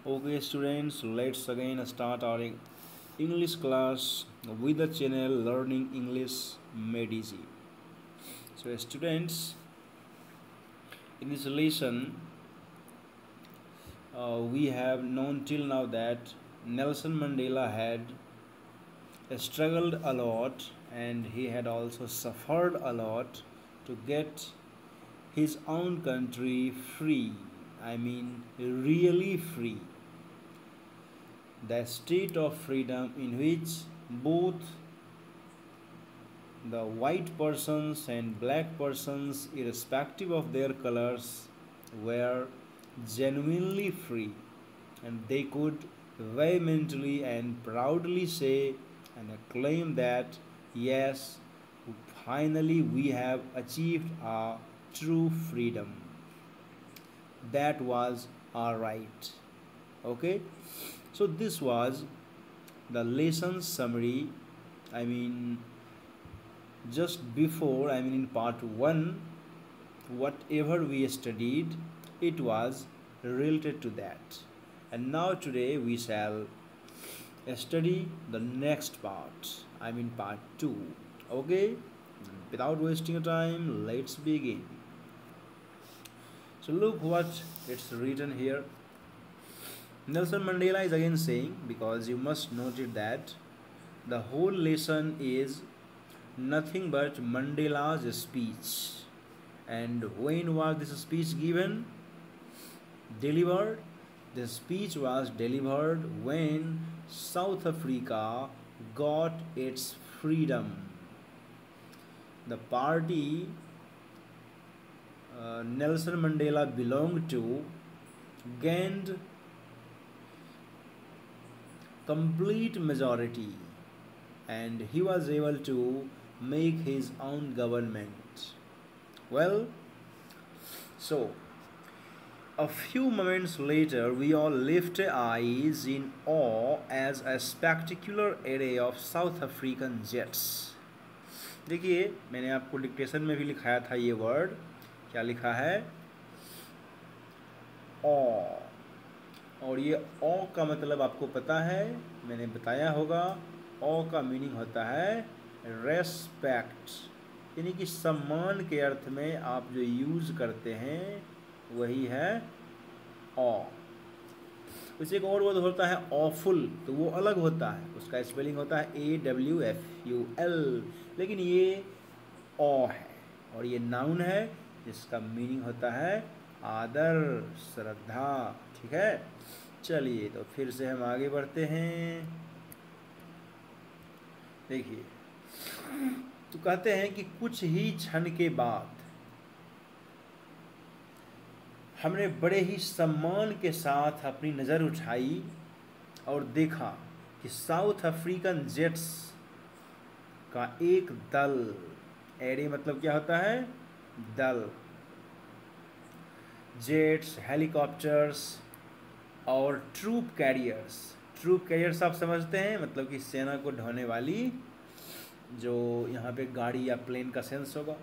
Okay, students, let's again start our English class with the channel Learning English Made Easy. So, students, in this lesson, we have known till now that Nelson Mandela had struggled a lot and he had also suffered a lot to get his own country free. I mean, really free. The state of freedom in which both the white persons and black persons, irrespective of their colors, were genuinely free, and they could vehemently and proudly say and acclaim that yes, finally we have achieved our true freedom. That was our right. Okay, so this was the lesson summary. I mean, just before, in part 1, whatever we studied, it was related to that. And now today we shall study the next part, part 2. Okay, without wasting time, let's begin. So look what it's written here. Nelson Mandela is again saying, because you must note it, that the whole lesson is nothing but Mandela's speech. And when was this speech given? Delivered? The speech was delivered when South Africa got its freedom. The party Nelson Mandela belonged to gained complete majority, and he was able to make his own government. Well, so a few moments later, we all lifted eyes in awe as a spectacular array of South African jets. देखिए, मैंने आपको dictation में भी लिखाया था ये word. क्या लिखा है? ऑ. और ये ऑ का मतलब आपको पता है, मैंने बताया होगा. ऑ का मीनिंग होता है रेस्पेक्ट, यानी कि सम्मान के अर्थ में आप जो यूज़ करते हैं वही है ऑ. उसे एक और वर्ड होता है ऑफुल, तो वो अलग होता है, उसका स्पेलिंग होता है AWFUL, लेकिन ये ऑ है और ये नाउन है जिसका मीनिंग होता है आदर, श्रद्धा. ठीक है, चलिए तो फिर से हम आगे बढ़ते हैं. देखिए, तो कहते हैं कि कुछ ही क्षण के बाद हमने बड़े ही सम्मान के साथ अपनी नज़र उठाई और देखा कि साउथ अफ्रीकन जेट्स का एक दल, एरे मतलब क्या होता है? दल. जेट्स, हेलीकॉप्टर्स और ट्रूप कैरियर्स. ट्रूप कैरियर्स आप समझते हैं, मतलब कि सेना को ढोने वाली जो यहाँ पे गाड़ी या प्लेन का सेंस होगा,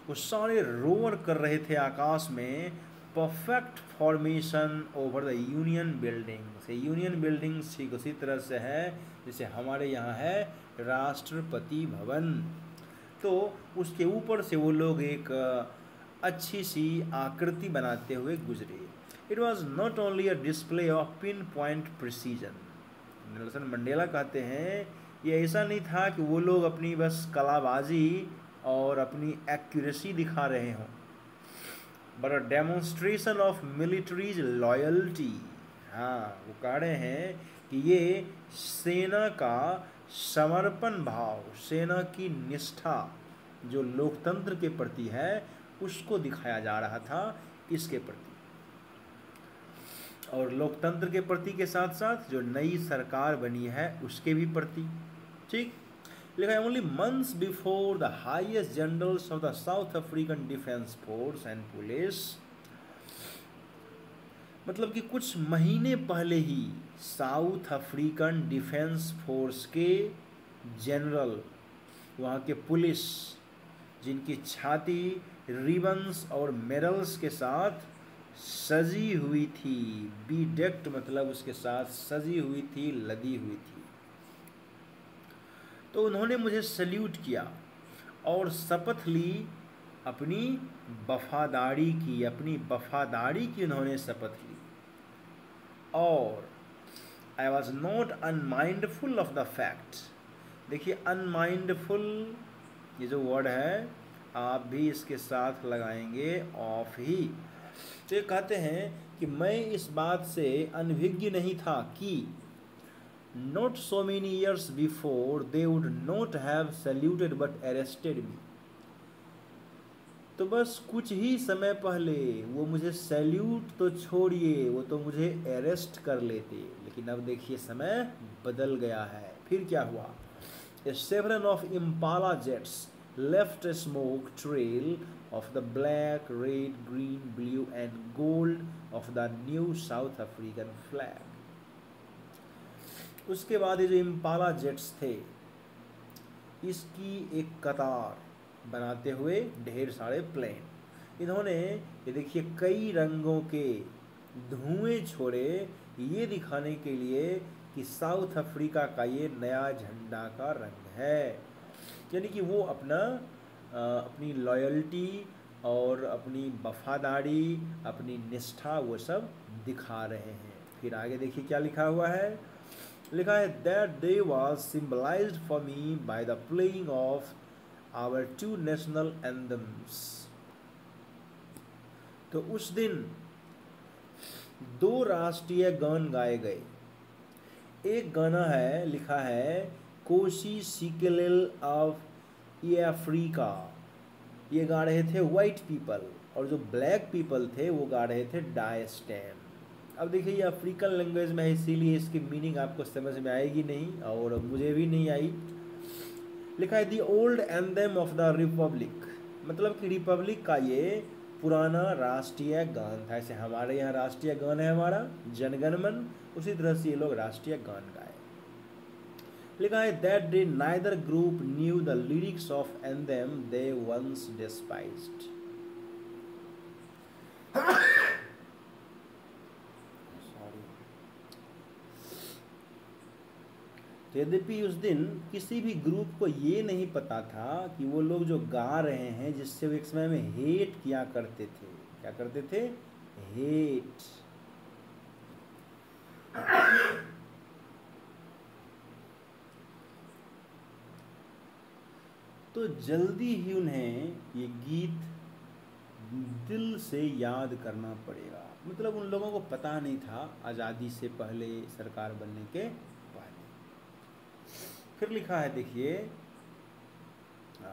वो सारे रोवर कर रहे थे आकाश में. Perfect formation over the union building. Union buildings ठीक उसी तरह से है जैसे हमारे यहाँ है राष्ट्रपति भवन. तो उसके ऊपर से वो लोग एक अच्छी सी आकृति बनाते हुए गुजरे. It was not only a display of pin point precision. Nelson Mandela कहते हैं ये ऐसा नहीं था कि वो लोग अपनी बस कलाबाजी और अपनी एक्यूरेसी दिखा रहे हों, but a demonstration of militaries loyalty. हाँ, वो कह रहे हैं कि ये सेना का समर्पण भाव, सेना की निष्ठा जो लोकतंत्र के प्रति है उसको दिखाया जा रहा था इसके प्रति, और लोकतंत्र के प्रति के साथ साथ जो नई सरकार बनी है उसके भी प्रति. ठीक लिखा है, only months before the highest generals of the south African defence force and police. मतलब कि कुछ महीने पहले ही साउथ अफ्रीकन डिफेंस फोर्स के जनरल, वहाँ के पुलिस, जिनकी छाती रिबन्स और मेडल्स के साथ सजी हुई थी। बीडेक्ड मतलब उसके साथ सजी हुई थी, लदी हुई थी। तो उन्होंने मुझे सल्यूट किया और शपथ ली अपनी वफादारी की उन्होंने शपथ ली। और I was not unmindful of the fact. देखिए अनमाइंडफुल ये जो वर्ड है आप भी इसके साथ लगाएंगे ऑफ ही। तो ये कहते हैं कि मैं इस बात से अनभिज्ञ नहीं था कि not so many years before they would not have saluted but arrested me। तो बस कुछ ही समय पहले वो मुझे सैल्यूट तो छोड़िए, वो तो मुझे अरेस्ट कर लेते। लेकिन अब देखिए समय बदल गया है। फिर क्या हुआ? A several of Impala jets left a smoke trail of the black, red, green, blue and gold of the new South African flag। उसके बाद ये जो इम्पाला जेट्स थे इसकी एक कतार बनाते हुए ढेर सारे प्लेन, इन्होंने ये देखिए कई रंगों के धुएं छोड़े, ये दिखाने के लिए कि साउथ अफ्रीका का ये नया झंडा का रंग है। यानी कि वो अपनी लॉयल्टी और अपनी वफादारी, अपनी निष्ठा वो सब दिखा रहे हैं। फिर आगे देखिए क्या लिखा हुआ है। लिखा है that day was symbolized for me by the playing of our two national anthems. तो उस दिन दो राष्ट्रीय गान गाए गए। एक गाना है, लिखा है कोशी सिकेलेल ऑफ ये अफ्रीका, ये गा रहे थे वाइट पीपल, और जो ब्लैक पीपल थे वो गा रहे थे डाई स्टैम। अब देखिए ये अफ्रीकन लैंग्वेज में है इसीलिए इसकी मीनिंग आपको समझ में आएगी नहीं, और मुझे भी नहीं आई। लिखा है the old anthem of the Republic, मतलब कि रिपब्लिक का ये पुराना राष्ट्रीय गान था। ऐसे हमारे यहाँ राष्ट्रीय गान है हमारा जनगण मन, उसी तरह से ये लोग राष्ट्रीय गान गाए। लिखा है that day neither group knew the lyrics of anthem they once despised. यद्यपि उस दिन किसी भी ग्रुप को ये नहीं पता था कि वो लोग जो गा रहे हैं, जिससे वो एक समय में हेट किया करते थे, क्या करते थे? हेट। तो जल्दी ही उन्हें ये गीत दिल से याद करना पड़ेगा। मतलब उन लोगों को पता नहीं था आज़ादी से पहले, सरकार बनने के पहले। फिर लिखा है देखिए,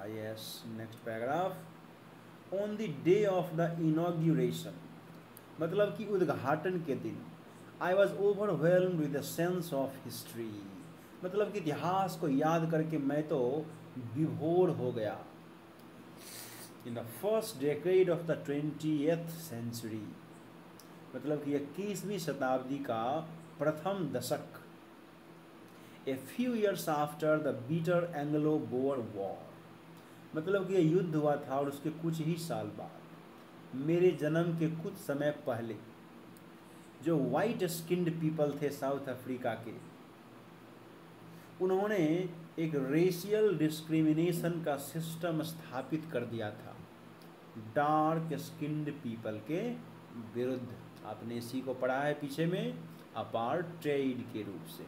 yes, next paragraph. On the day of the inauguration, मतलब कि उद्घाटन के दिन, I was overwhelmed with the sense of history, मतलब कि इतिहास को याद करके मैं तो विभोर हो गया। In the first decade of the 20th century, मतलब कि 21वीं शताब्दी का प्रथम दशक। A few years after the bitter Anglo Boer war, मतलब कि ये युद्ध हुआ था और उसके कुछ ही साल बाद, मेरे जन्म के कुछ समय पहले, जो वाइट स्किन्ड पीपल थे साउथ अफ्रीका के, उन्होंने एक रेशियल डिस्क्रिमिनेशन का सिस्टम स्थापित कर दिया था डार्क स्किन्ड पीपल के विरुद्ध। आपने इसी को पढ़ा है पीछे में, अपार्टheid के रूप से।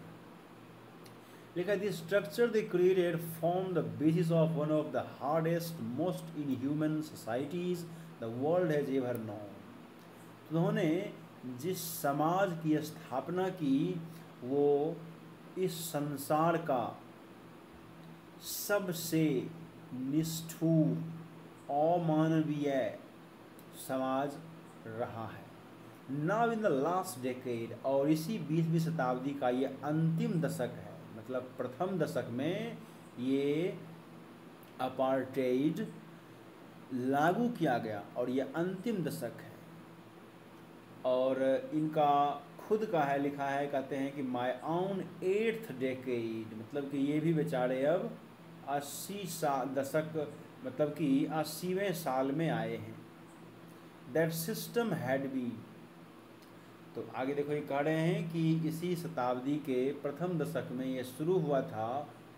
लिखा the structure they created form the basis of one of the hardest most inhuman societies the world has ever known. उन्होंने जिस समाज की स्थापना की वो इस संसार का सबसे निष्ठुर अमानवीय समाज रहा है। Now in the last decade, और इसी 20वीं शताब्दी का ये अंतिम दशक है, मतलब प्रथम दशक में ये अपार्टheid लागू किया गया और ये अंतिम दशक है। और इनका खुद का है, लिखा है, कहते हैं कि माय ओन 8th डेकेड, मतलब कि ये भी बेचारे अब 80 साल दशक, मतलब कि 80वें साल में आए हैं। That system had be. तो आगे देखो, ये कह रहे हैं कि इसी शताब्दी के प्रथम दशक में ये शुरू हुआ था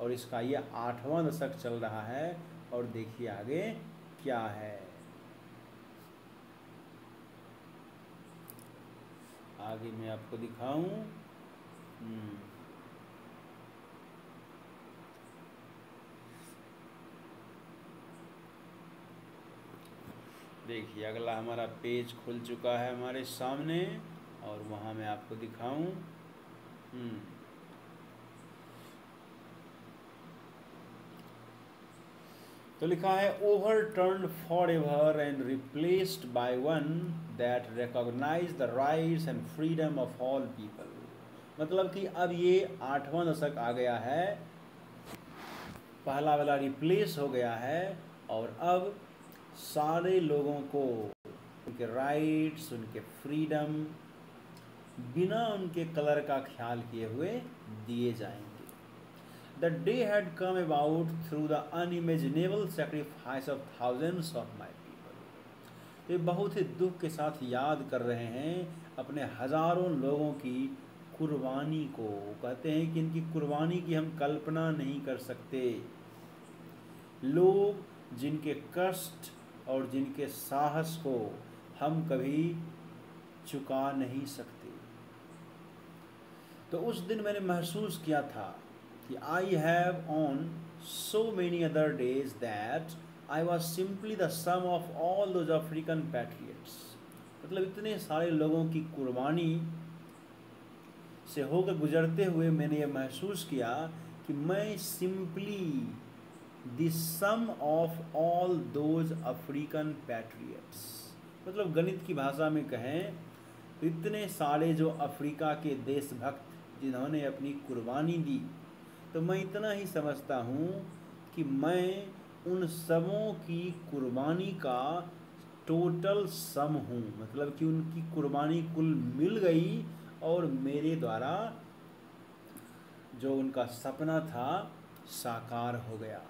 और इसका ये 8वां दशक चल रहा है। और देखिए आगे क्या है, आगे मैं आपको दिखाऊं। देखिए अगला हमारा पेज खुल चुका है हमारे सामने और वहाँ मैं आपको दिखाऊं। तो लिखा है overturned forever and replaced by one that recognize the rights and freedom of all people. मतलब कि अब ये 8वां दशक आ गया है, पहला वाला रिप्लेस हो गया है और अब सारे लोगों को उनके राइट्स, उनके फ्रीडम बिना उनके कलर का ख्याल किए हुए दिए जाएंगे। The day had come about through the unimaginable sacrifice of thousands of my people। तो ये बहुत ही दुख के साथ याद कर रहे हैं अपने हजारों लोगों की कुर्बानी को। कहते हैं कि इनकी कुर्बानी की हम कल्पना नहीं कर सकते। लोग जिनके कष्ट और जिनके साहस को हम कभी चुका नहीं सकते। तो उस दिन मैंने महसूस किया था कि I have on so many other days that I was simply the sum of all those African patriots। मतलब इतने सारे लोगों की कुर्बानी से होकर गुजरते हुए मैंने ये महसूस किया कि मैं simply the sum of all those African patriots. मतलब गणित की भाषा में कहें तो इतने सारे जो अफ्रीका के देशभक्त जिन्होंने अपनी कुर्बानी दी, तो मैं इतना ही समझता हूँ कि मैं उन सबों की कुर्बानी का टोटल सम हूँ। मतलब कि उनकी कुर्बानी कुल मिल गई और मेरे द्वारा जो उनका सपना था साकार हो गया।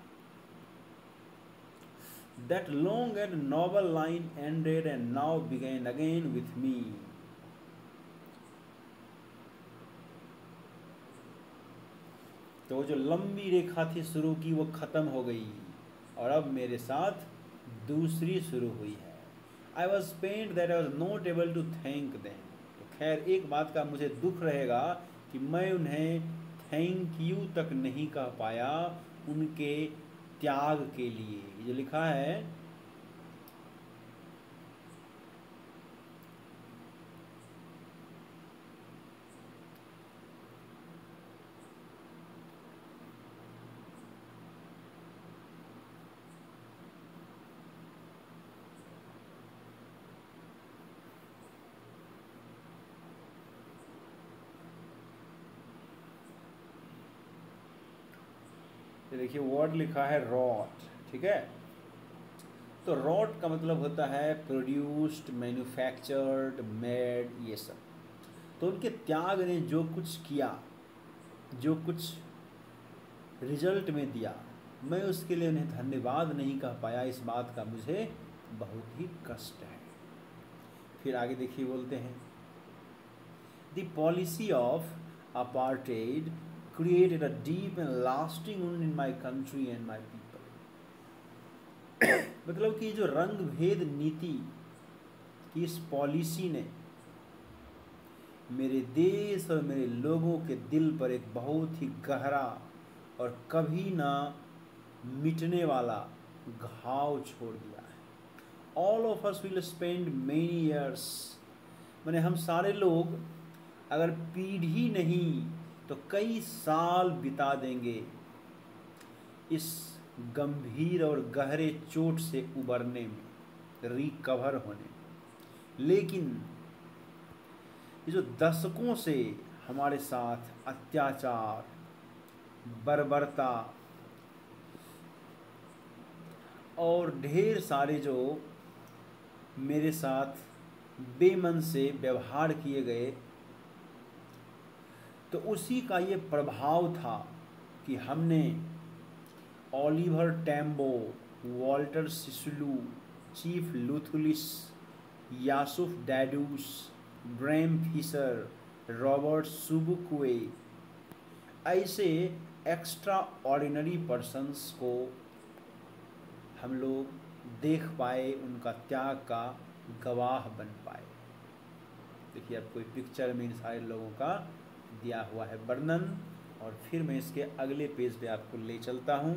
That long and noble line ended and now began again with me। तो जो लंबी रेखा थी शुरू की वो ख़त्म हो गई और अब मेरे साथ दूसरी शुरू हुई है। I was pained that I was not able to thank them। तो खैर एक बात का मुझे दुख रहेगा कि मैं उन्हें थैंक यू तक नहीं कह पाया उनके त्याग के लिए। ये जो लिखा है देखिए वर्ड लिखा है रॉट, ठीक है। तो रॉट का मतलब होता है प्रोड्यूस्ड, मैन्युफैक्चर्ड, मेड, ये सब। तो उनके त्याग ने जो कुछ किया, जो कुछ रिजल्ट में दिया, मैं उसके लिए उन्हें धन्यवाद नहीं कह पाया। इस बात का मुझे बहुत ही कष्ट है। फिर आगे देखिए बोलते हैं the policy of apartheid created a deep and lasting wound in my country and my people। मतलब कि जो रंग भेद नीति की इस पॉलिसी ने मेरे देश और मेरे लोगों के दिल पर एक बहुत ही गहरा और कभी ना मिटने वाला घाव छोड़ दिया है। All of us will spend many years, मैंने हम सारे लोग अगर पीढ़ी नहीं तो कई साल बिता देंगे इस गंभीर और गहरे चोट से उबरने में, रिकवर होने में। लेकिन ये जो दशकों से हमारे साथ अत्याचार, बर्बरता और ढेर सारे जो मेरे साथ बेमन से व्यवहार किए गए, तो उसी का ये प्रभाव था कि हमने Oliver Tambo, Walter Sisulu, Chief Luthuli Yusuf Dadoo, Bram Fischer, Robert Sobukwe, ऐसे एक्स्ट्रा ऑर्डिनरी पर्सन्स को हम लोग देख पाए, उनका त्याग का गवाह बन पाए। देखिए अब कोई पिक्चर में इन सारे लोगों का दिया हुआ है वर्णन, और फिर मैं इसके अगले पेज पे आपको ले चलता हूँ।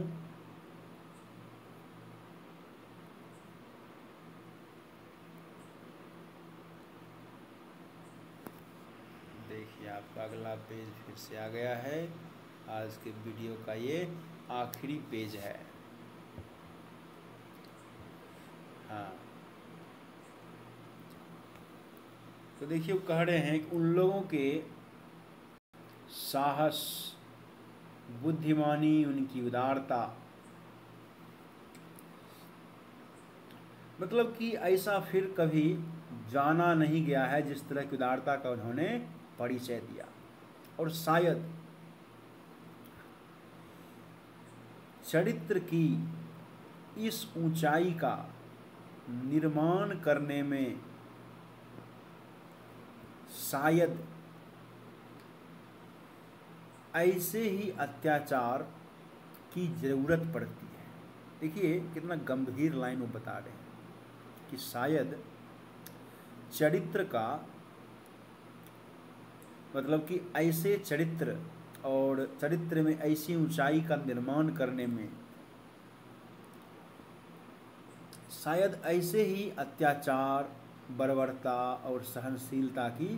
देखिए आपका अगला पेज फिर से आ गया है। आज के वीडियो का ये आखिरी पेज है। हाँ, तो देखिए वो कह रहे हैं कि उन लोगों के साहस, बुद्धिमानी, उनकी उदारता, मतलब कि ऐसा फिर कभी जाना नहीं गया है जिस तरह की उदारता का उन्होंने परिचय दिया। और शायद चरित्र की इस ऊंचाई का निर्माण करने में शायद ऐसे ही अत्याचार की ज़रूरत पड़ती है। देखिए कितना गंभीर लाइन वो बता रहे हैं कि शायद चरित्र का, मतलब कि ऐसे चरित्र और चरित्र में ऐसी ऊंचाई का निर्माण करने में शायद ऐसे ही अत्याचार, बर्बरता और सहनशीलता की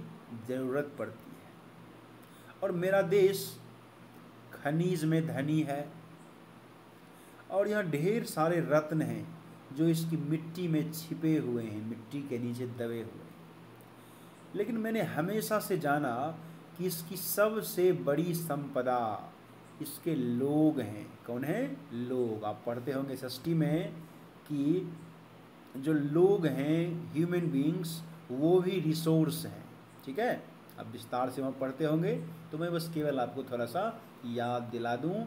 ज़रूरत पड़ती है। और मेरा देश खनिज में धनी है और यहाँ ढेर सारे रत्न हैं जो इसकी मिट्टी में छिपे हुए हैं, मिट्टी के नीचे दबे हुए हैं। लेकिन मैंने हमेशा से जाना कि इसकी सबसे बड़ी संपदा इसके लोग हैं। कौन है? लोग। आप पढ़ते होंगे षष्ठी में कि जो लोग हैं, ह्यूमन बीइंग्स, वो भी रिसोर्स हैं। ठीक है, अब विस्तार से वहाँ पढ़ते होंगे, तो मैं बस केवल आपको थोड़ा सा याद दिला दूँ।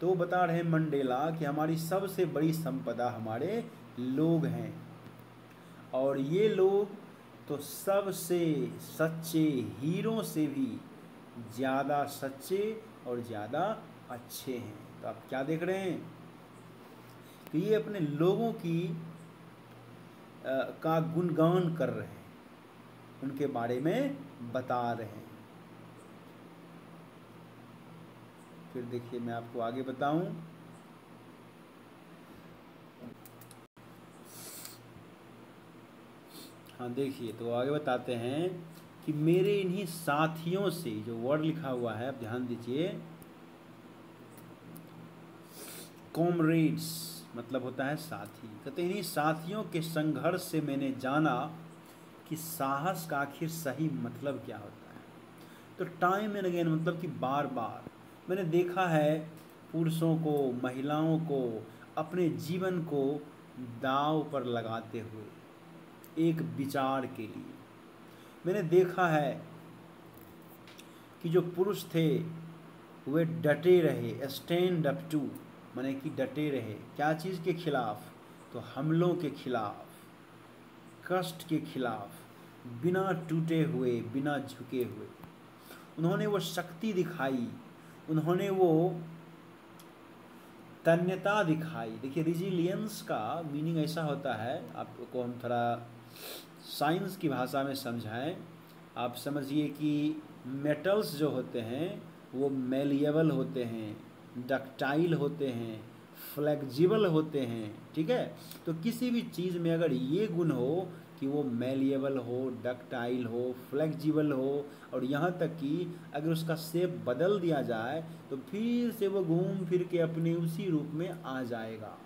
तो वो बता रहे हैं मंडेला कि हमारी सबसे बड़ी संपदा हमारे लोग हैं, और ये लोग तो सबसे सच्चे हीरो से भी ज़्यादा सच्चे और ज़्यादा अच्छे हैं। तो आप क्या देख रहे हैं कि ये अपने लोगों की का गुणगान कर रहे हैं, उनके बारे में बता रहे हैं। फिर देखिए मैं आपको आगे बताऊं। हाँ देखिए, तो आगे बताते हैं कि मेरे इन्हीं साथियों से, जो वर्ड लिखा हुआ है आप ध्यान दीजिए, कॉमरेड्स मतलब होता है साथी। कहते हैं इन्हीं साथियों के संघर्ष से मैंने जाना कि साहस का आखिर सही मतलब क्या होता है। तो टाइम एंड अगेन मतलब कि बार बार मैंने देखा है पुरुषों को, महिलाओं को अपने जीवन को दांव पर लगाते हुए एक विचार के लिए। मैंने देखा है कि जो पुरुष थे वे डटे रहे, स्टैंड अप टू, माने कि डटे रहे क्या चीज़ के खिलाफ? तो हमलों के खिलाफ, कष्ट के खिलाफ, बिना टूटे हुए, बिना झुके हुए उन्होंने वो शक्ति दिखाई, उन्होंने वो तन्यता दिखाई। देखिए रिजिलियंस का मीनिंग ऐसा होता है, आपको हम थोड़ा साइंस की भाषा में समझाएं। आप समझिए कि मेटल्स जो होते हैं वो मेलिएबल होते हैं, डक्टाइल होते हैं, फ्लेक्सिबल होते हैं। ठीक है, तो किसी भी चीज़ में अगर ये गुण हो कि वो मेलिएबल हो, डक्टाइल हो, फ्लेक्सिबल हो, और यहाँ तक कि अगर उसका शेप बदल दिया जाए तो फिर से वो घूम फिर के अपने उसी रूप में आ जाएगा।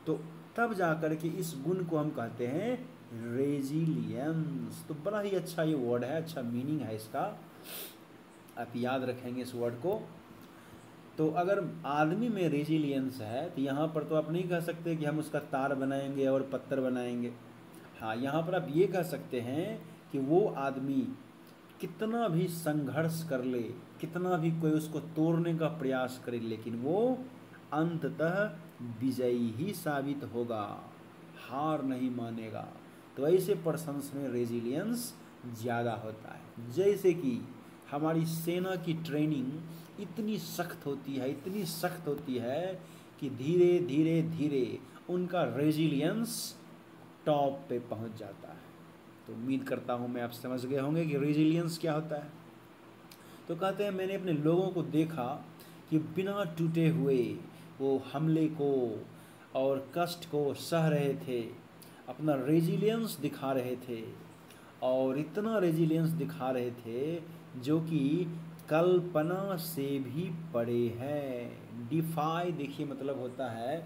तो तब जा कर के इस गुण को हम कहते हैं रेजिलियंस। तो बड़ा ही अच्छा ये वर्ड है, अच्छा मीनिंग है इसका, आप याद रखेंगे इस वर्ड को। तो अगर आदमी में रेजिलियंस है तो यहाँ पर तो आप नहीं कह सकते कि हम उसका तार बनाएंगे और पत्थर बनाएंगे। हाँ, यहाँ पर आप ये कह सकते हैं कि वो आदमी कितना भी संघर्ष कर ले, कितना भी कोई उसको तोड़ने का प्रयास करे, लेकिन वो अंततः विजयी ही साबित होगा, हार नहीं मानेगा। तो ऐसे पर्सन्स में रेजिलियंस ज़्यादा होता है। जैसे कि हमारी सेना की ट्रेनिंग इतनी सख्त होती है, इतनी सख्त होती है कि धीरे धीरे धीरे उनका रेजिलियंस टॉप पे पहुंच जाता है। तो उम्मीद करता हूं मैं आप समझ गए होंगे कि रेजिलियंस क्या होता है। तो कहते हैं मैंने अपने लोगों को देखा कि बिना टूटे हुए वो हमले को और कष्ट को सह रहे थे, अपना रेजिलियंस दिखा रहे थे, और इतना रेजिलियंस दिखा रहे थे जो कि कल्पना से भी परे है। डिफाई देखिए मतलब होता है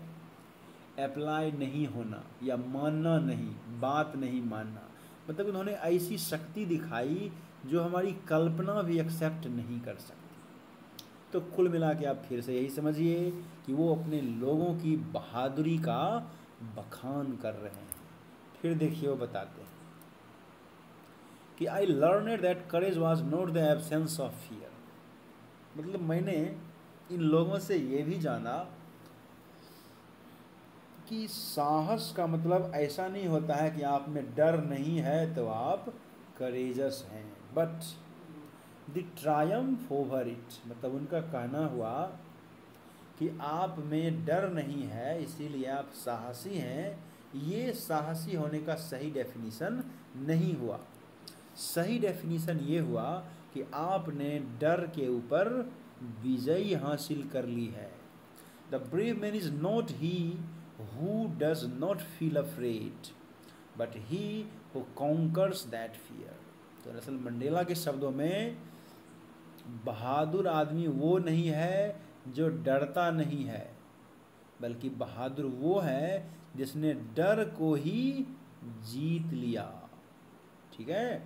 अप्लाई नहीं होना या मानना नहीं, बात नहीं मानना। मतलब उन्होंने ऐसी शक्ति दिखाई जो हमारी कल्पना भी एक्सेप्ट नहीं कर सकती। तो कुल मिला के आप फिर से यही समझिए कि वो अपने लोगों की बहादुरी का बखान कर रहे हैं। फिर देखिए वो बताते हैं कि I learned that courage was not the absence of fear. मतलब मैंने इन लोगों से ये भी जाना कि साहस का मतलब ऐसा नहीं होता है कि आप में डर नहीं है तो आप करेजस हैं, but the Triumph over it. मतलब उनका कहना हुआ कि आप में डर नहीं है इसीलिए आप साहसी हैं, ये साहसी होने का सही डेफिनेशन नहीं हुआ। सही डेफिनेशन ये हुआ कि आपने डर के ऊपर विजय हासिल कर ली है। The brave man is not he who does not feel afraid but he who conquers that fear। तो दरअसल मंडेला के शब्दों में बहादुर आदमी वो नहीं है जो डरता नहीं है, बल्कि बहादुर वो है जिसने डर को ही जीत लिया। ठीक है,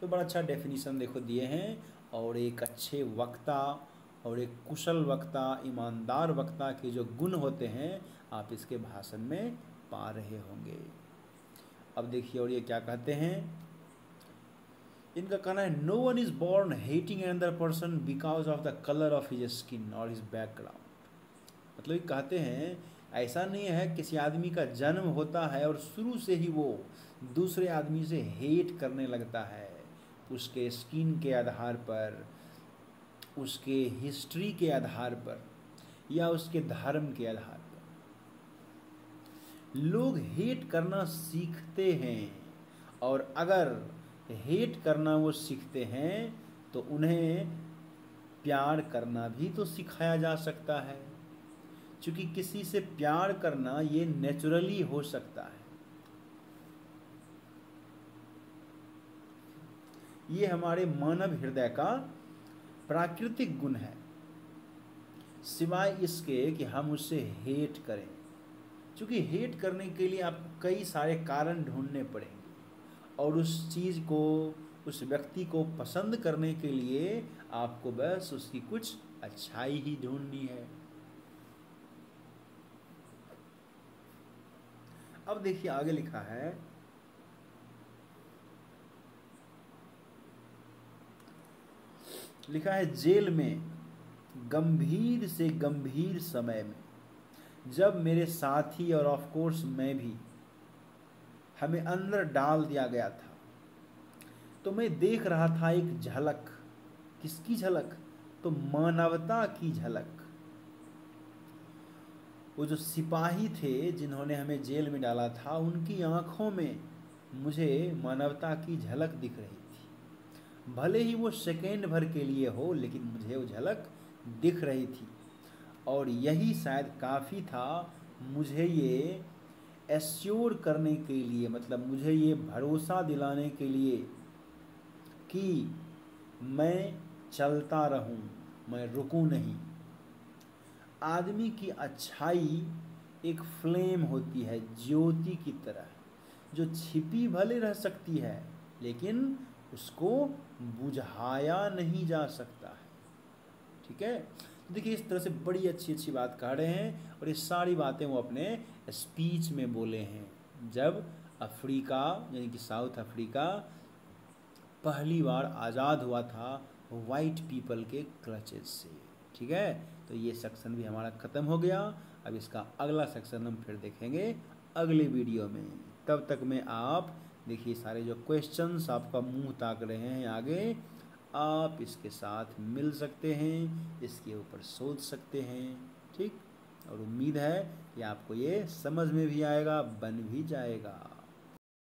तो बड़ा अच्छा डेफिनेशन देखो दिए हैं। और एक अच्छे वक्ता और एक कुशल वक्ता, ईमानदार वक्ता के जो गुण होते हैं आप इसके भाषण में पा रहे होंगे। अब देखिए और ये क्या कहते हैं। इनका कहना है no one is born hating another person because of the colour of his skin और हिज बैकग्राउंड। मतलब ये कहते हैं ऐसा नहीं है किसी आदमी का जन्म होता है और शुरू से ही वो दूसरे आदमी से हेट करने लगता है उसके स्किन के आधार पर, उसके हिस्ट्री के आधार पर या उसके धर्म के आधार पर। लोग हेट करना सीखते हैं, और अगर हेट करना वो सीखते हैं तो उन्हें प्यार करना भी तो सिखाया जा सकता है, क्योंकि किसी से प्यार करना ये नेचुरली हो सकता है। ये हमारे मानव हृदय का प्राकृतिक गुण है, सिवाय इसके कि हम उससे हेट करें। क्योंकि हेट करने के लिए आपको कई सारे कारण ढूंढने पड़ेंगे, और उस चीज़ को, उस व्यक्ति को पसंद करने के लिए आपको बस उसकी कुछ अच्छाई ही ढूंढनी है। अब देखिए आगे लिखा है जेल में गंभीर से गंभीर समय में जब मेरे साथी और ऑफ कोर्स मैं भी, हमें अंदर डाल दिया गया था, तो मैं देख रहा था एक झलक। किसकी झलक? तो मानवता की झलक। वो जो सिपाही थे जिन्होंने हमें जेल में डाला था, उनकी आंखों में मुझे मानवता की झलक दिख रही थी। भले ही वो सेकेंड भर के लिए हो, लेकिन मुझे वो झलक दिख रही थी। और यही शायद काफ़ी था मुझे ये एश्योर करने के लिए, मतलब मुझे ये भरोसा दिलाने के लिए कि मैं चलता रहूं, मैं रुकूं नहीं। आदमी की अच्छाई एक फ्लेम होती है, ज्योति की तरह, जो छिपी भले रह सकती है लेकिन उसको बुझाया नहीं जा सकता है। ठीक है, देखिए इस तरह से बड़ी अच्छी अच्छी बात कह रहे हैं, और ये सारी बातें वो अपने स्पीच में बोले हैं जब अफ्रीका यानी कि साउथ अफ्रीका पहली बार आज़ाद हुआ था वाइट पीपल के क्लचेज से। ठीक है, तो ये सेक्शन भी हमारा ख़त्म हो गया। अब इसका अगला सेक्शन हम फिर देखेंगे अगले वीडियो में। तब तक में आप देखिए सारे जो क्वेश्चंस आपका मुंह ताक रहे हैं आगे, आप इसके साथ मिल सकते हैं, इसके ऊपर सोच सकते हैं। ठीक, और उम्मीद है कि आपको ये समझ में भी आएगा, बन भी जाएगा।